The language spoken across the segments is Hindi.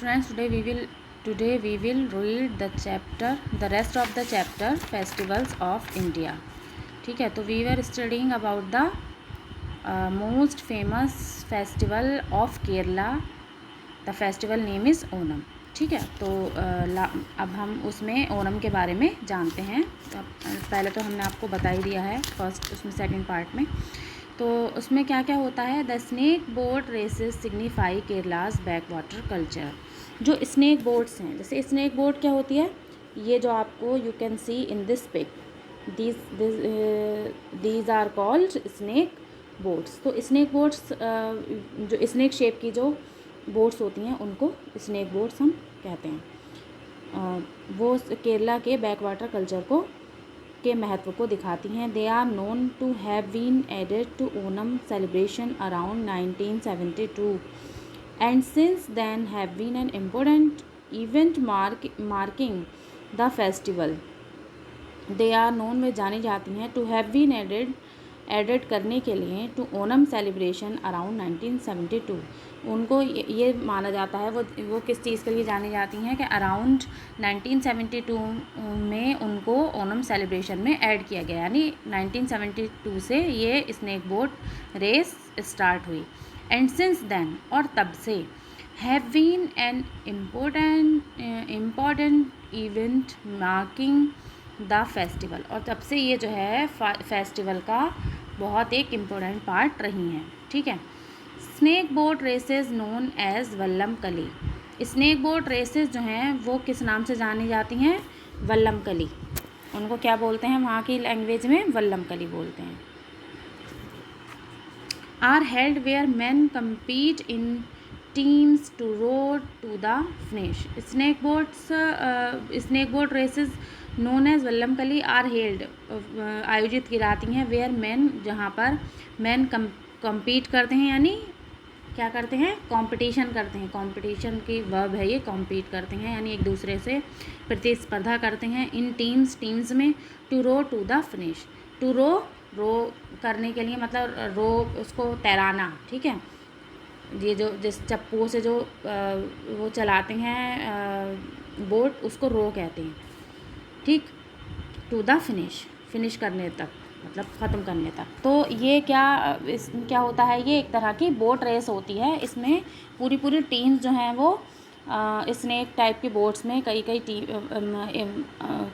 students, today we will read the rest of the chapter festivals of India. ठीक है, तो we were studying about the most famous festival of Kerala. The festival name is Onam. ठीक है, तो अब हम उसमें ओनम के बारे में जानते हैं. पहले तो हमने आपको बता ही दिया है फर्स्ट उसमें सेकंड पार्ट में. तो उसमें क्या क्या होता है. The snake boat races signify Kerala's back water culture. जो स्नेक बोट्स हैं, जैसे स्नेक बोट क्या होती है, ये जो आपको you can see in this pic, these are called snake boats. तो स्नेक बोट्स जो स्नेक शेप की जो बोट्स होती हैं उनको स्नेक बोट्स हम कहते हैं. वो केरला के बैक वाटर कल्चर को के महत्व को दिखाती हैं. They are known to have been added to Onam celebration around 1972 and since then have been an important event marking the festival. They are known में जानी जाती हैं टू हैव बीन एडेड करने के लिए टू ओनम सेलिब्रेशन अराउंड 1972. उनको ये माना जाता है वो किस चीज़ के लिए जानी जाती हैं कि अराउंड 1972 में उनको ओनम सेलिब्रेशन में ऐड किया गया. यानी 1972 से ये स्नेक बोट रेस स्टार्ट हुई. एंड सिंस देन, और तब से, have been an important event marking the festival. और तब से ये जो है फेस्टिवल का बहुत एक इम्पोर्टेंट पार्ट रही हैं. ठीक है. Snake boat races known as Vallam Kali. Snake boat races जो हैं वो किस नाम से जानी जाती हैं? वल्लम कली. उनको क्या बोलते हैं वहाँ की लैंग्वेज में? वल्लम कली बोलते हैं. Are held where men compete in teams to row to the finish. Snake boat races known as Vallam Kali are held आयोजित की जाती हैं वेयर मैन, जहाँ पर मैन कम्पीट करते हैं, यानी क्या करते हैं? कंपटीशन करते हैं. कंपटीशन की वर्ब है ये, कम्पीट करते हैं यानी एक दूसरे से प्रतिस्पर्धा करते हैं. इन टीम्स में to row to the finish. To row करने के लिए मतलब रो उसको तैराना. ठीक है. ये जो जिस चप्पू से जो वो चलाते हैं बोट, उसको रो कहते हैं. ठीक. टू द फिनिश करने तक, मतलब ख़त्म करने तक. तो ये क्या होता है? ये एक तरह की बोट रेस होती है. इसमें पूरी टीम्स जो हैं वो स्नेक टाइप की बोट्स में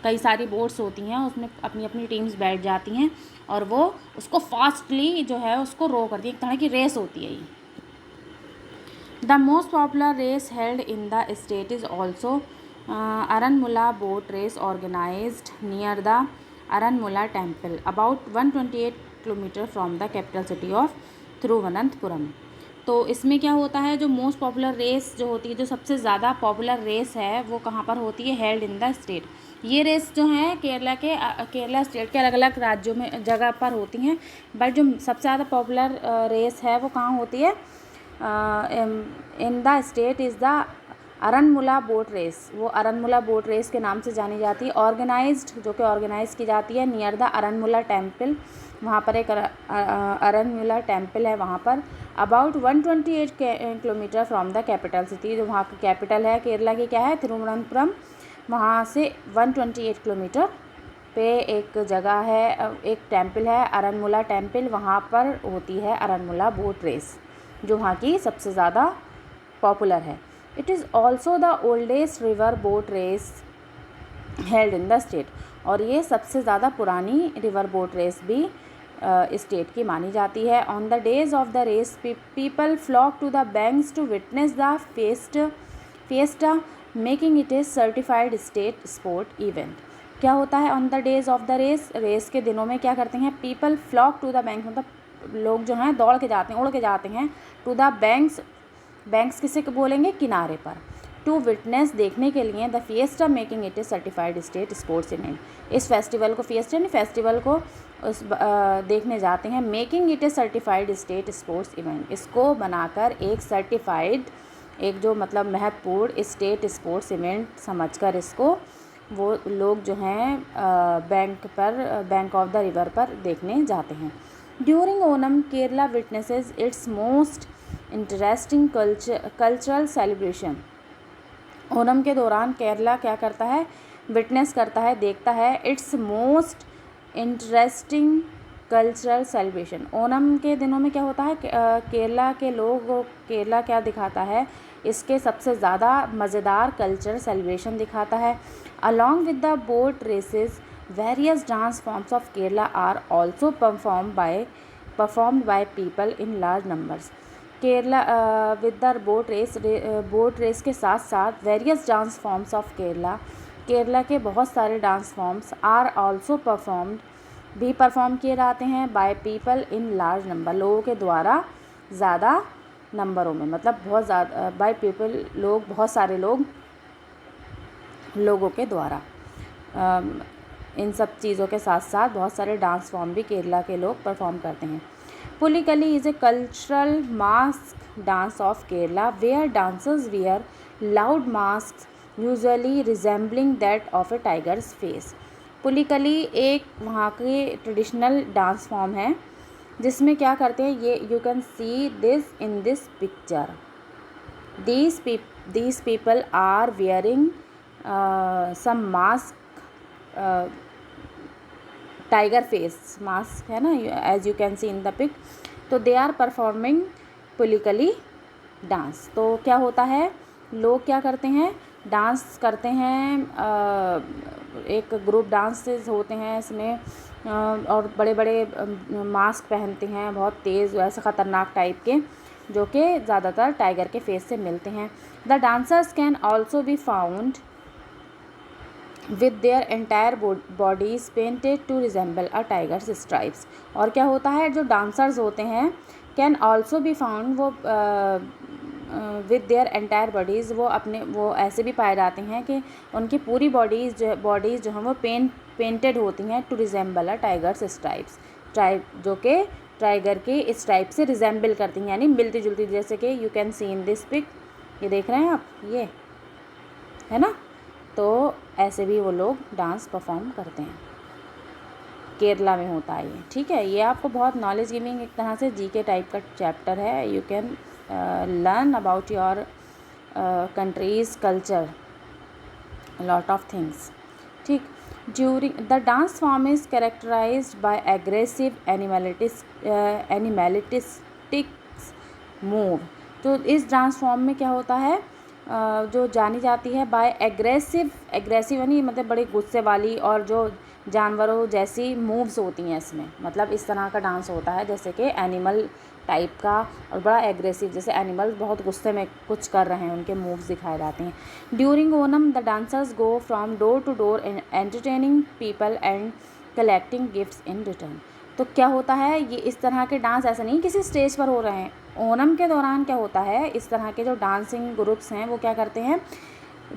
कई सारी बोट्स होती हैं, उसमें अपनी अपनी टीम्स बैठ जाती हैं और वो उसको फास्टली जो है उसको रो करती है. एक तरह की रेस होती है ये. The most popular race held in the state is also Aranmula boat race organized near the Aranmula temple about 128 kilometre from the capital city of Thiruvananthapuram. तो इसमें क्या होता है, जो मोस्ट पॉपुलर रेस जो होती है, जो सबसे ज़्यादा पॉपुलर रेस है, वो कहाँ पर होती है? Held in the state. ये रेस जो है केरला स्टेट के अलग अलग राज्यों में जगह पर होती हैं, बट जो सबसे ज़्यादा पॉपुलर रेस है वो कहाँ होती है? In the state is the Aranmula boat race. वो अरनमुला बोट रेस के नाम से जानी जाती है. ऑर्गेनाइज्ड, जो कि ऑर्गेनाइज की जाती है नियर द अरनमुला टेम्पल. वहाँ पर एक अरनमुला टेम्पल है वहाँ पर. About 128 kilometre from the capital city. जो वहाँ की कैपिटल है केरला की क्या है? तिरुवनंतपुरम. वहाँ से 128 किलोमीटर पे एक जगह है, एक टेम्पल है अरनमुला टेम्पल. वहाँ पर होती है अरनमुला बोट रेस, जो वहाँ की सबसे ज़्यादा पॉपुलर है. It is also the oldest river boat race held in the state. और ये सबसे ज़्यादा पुरानी रिवर बोट रेस भी स्टेट की मानी जाती है. On the days of the race, people flock to the banks to witness the fiesta, making it a certified state sport event. क्या होता है on the days of the race? Race के दिनों में क्या करते हैं? People flock to the banks, मतलब लोग जो हैं दौड़ के जाते हैं, उड़ के जाते हैं. To the बैंक्स किसे बोलेंगे? किनारे पर. टू विटनेस, देखने के लिए. The fiesta making it A certified state sports event. इस फेस्टिवल को फेस्टिवल को देखने जाते हैं. Making it A certified state sports event. इसको बनाकर एक सर्टिफाइड, एक जो मतलब महत्वपूर्ण स्टेट स्पोर्ट्स इवेंट समझकर इसको वो लोग जो हैं बैंक ऑफ द रिवर पर देखने जाते हैं. During Onam Kerala witnesses it's most interesting cultural celebration. Onam के दौरान केरला क्या करता है, विटनेस करता है, देखता है it's most interesting cultural celebration. Onam के दिनों में क्या होता है, केरला के लोग, केरला क्या दिखाता है, इसके सबसे ज़्यादा मज़ेदार कल्चरल सेलिब्रेशन दिखाता है। Along with the boat races various dance forms of Kerala are also performed by people in large numbers. Kerala with the boat race के साथ साथ various dance forms of Kerala के बहुत सारे dance forms are also perform किए जाते हैं by people in large number, लोगों के द्वारा ज़्यादा नंबरों में, मतलब बहुत ज़्यादा बाय पीपल, लोग, बहुत सारे लोगों के द्वारा। इन सब चीज़ों के साथ साथ बहुत सारे डांस फॉर्म भी केरला के लोग परफॉर्म करते हैं। Pulikali is a cultural mask dance of Kerala where dancers wear loud masks usually resembling that of a tiger's face. Pulikali एक वहाँ के ट्रेडिशनल डांस फॉर्म है जिसमें क्या करते हैं, ये you can see this in this picture. These people are wearing some mask, tiger face mask है ना, as you can see in the pic. तो they are performing pulikali dance. तो क्या होता है, लोग क्या करते हैं, डांस करते हैं, एक ग्रुप डांसेस होते हैं इसमें, और बड़े बड़े मास्क पहनते हैं, बहुत तेज़ वैसे ख़तरनाक टाइप के, जो कि ज़्यादातर टाइगर के फेस से मिलते हैं। The dancers can also be found with their entire bodies painted to resemble a tiger's stripes. और क्या होता है, जो डांसर्स होते हैं कैन ऑल्सो बी फाउंड, वो विद देयर एंटायर बॉडीज़, वो ऐसे भी पाए जाते हैं कि उनकी पूरी बॉडीज़ जो हैं वो पेंटेड होती हैं to resemble a tiger's stripes, जो कि टाइगर के स्ट्राइप से रिजेंबल करती हैं, यानी मिलती जुलती, जैसे कि you can see in this pic, ये देख रहे हैं आप, ये है ना। तो ऐसे भी वो लोग डांस परफॉर्म करते हैं, केरला में होता है ये, ठीक है। ये आपको बहुत नॉलेज गिविंग एक तरह से जीके टाइप का चैप्टर है। You can learn about your country's culture, lot of things, ठीक। During the dance form is characterized by aggressive animalistics move. तो इस डांस फॉर्म में क्या होता है, जो जानी जाती है बाय एग्रेसिव यानी मतलब बड़े गुस्से वाली और जो जानवरों जैसी मूव्स होती हैं इसमें, मतलब इस तरह का डांस होता है जैसे कि एनिमल टाइप का, और बड़ा एग्रेसिव, जैसे एनिमल्स बहुत गुस्से में कुछ कर रहे हैं, उनके मूव्स दिखाए जाते हैं। During Onam the dancers go from door to door entertaining people and collecting gifts in return. तो क्या होता है, ये इस तरह के डांस ऐसा नहीं किसी स्टेज पर हो रहे हैं। ओनम के दौरान क्या होता है, इस तरह के जो डांसिंग ग्रुप्स हैं वो क्या करते हैं,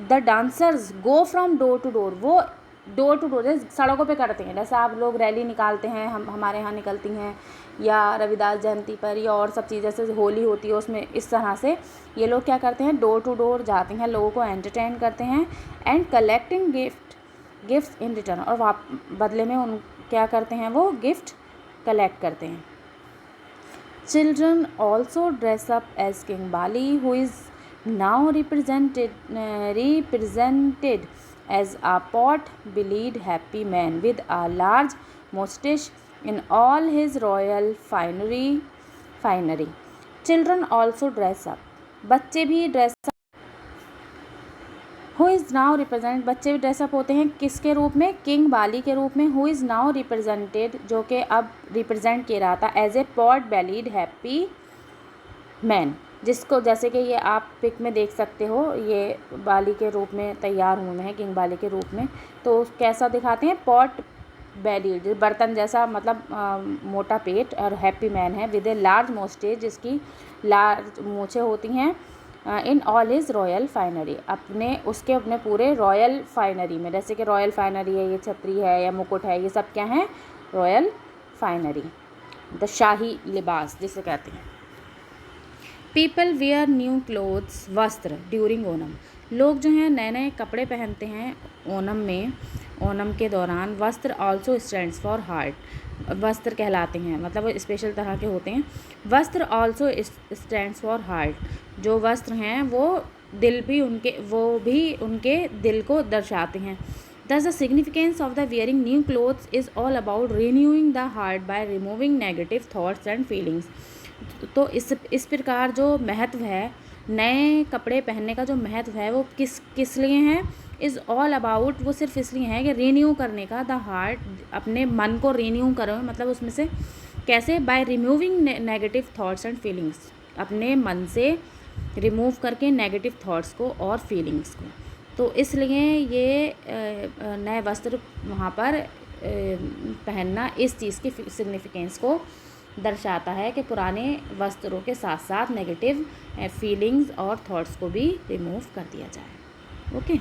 the dancers go from door to door, वो डोर टू डोर सड़कों पे करते हैं, जैसे आप लोग रैली निकालते हैं, हमारे यहाँ निकलती हैं, या रविदास जयंती पर, या और सब चीज़ जैसे होली होती है उसमें, इस तरह से ये लोग क्या करते हैं, डोर टू डोर जाते हैं, लोगों को एंटरटेन करते हैं, and collecting gift in return, और बदले में उन क्या करते हैं, वो गिफ्ट कलेक्ट करते हैं। Children also dress up as king Bali, who is now represented as a pot-bellied happy man with a large mustache in all his royal finery. Children also dress up. बच्चे भी dress up, who is now represent, बच्चे भी ड्रेसअप होते हैं किसके रूप में, किंग बाली के रूप में, हु इज़ नाउ रिप्रेजेंटेड, जो कि अब रिप्रेजेंट किया रहा था as a pot bellied happy man, जिसको जैसे कि ये आप पिक में देख सकते हो, ये बाली के रूप में तैयार हुए हैं, किंग बाली के रूप में। तो कैसा दिखाते हैं, पॉट बेलीड, बर्तन जैसा, मतलब मोटा पेट, और हैप्पी मैन है विद ए लार्ज मोस्टेज, जिसकी लार्ज मूछें होती हैं, in all his royal finery, अपने पूरे रॉयल फाइनरी में, जैसे कि रॉयल फाइनरी है, ये छतरी है या मुकुट है, ये सब क्या हैं, रॉयल फाइनरी, द शाही लिबास जिसे कहते हैं। पीपल वेयर न्यू क्लोथ्स, वस्त्र, ड्यूरिंग ओनम, लोग जो हैं नए नए कपड़े पहनते हैं ओनम में, ओनम के दौरान। वस्त्र ऑल्सो स्टैंड्स फॉर हार्ट, वस्त्र कहलाते हैं, मतलब वो स्पेशल तरह के होते हैं। वस्त्र ऑल्सो स्टैंड्स फॉर हार्ट, जो वस्त्र हैं वो दिल भी उनके दिल को दर्शाते हैं। Thus, the significance of the wearing new clothes is all about renewing the heart by removing negative thoughts and feelings. तो इस प्रकार जो महत्व है, नए कपड़े पहनने का जो महत्व है वो किस लिए है? इज़ ऑल अबाउट, वो सिर्फ इसलिए है कि रीन्यू करने का, द हार्ट, अपने मन को रीन्यू करो, मतलब उसमें से कैसे? By removing negative thoughts and feelings, अपने मन से रिमूव करके नेगेटिव थॉट्स को और फीलिंग्स को। तो इसलिए ये नए वस्त्र वहाँ पर पहनना इस चीज़ की सिग्निफिकेंस को दर्शाता है कि पुराने वस्त्रों के साथ साथ नेगेटिव फीलिंग्स और थॉट्स को भी रिमूव कर दिया जाए। ओके।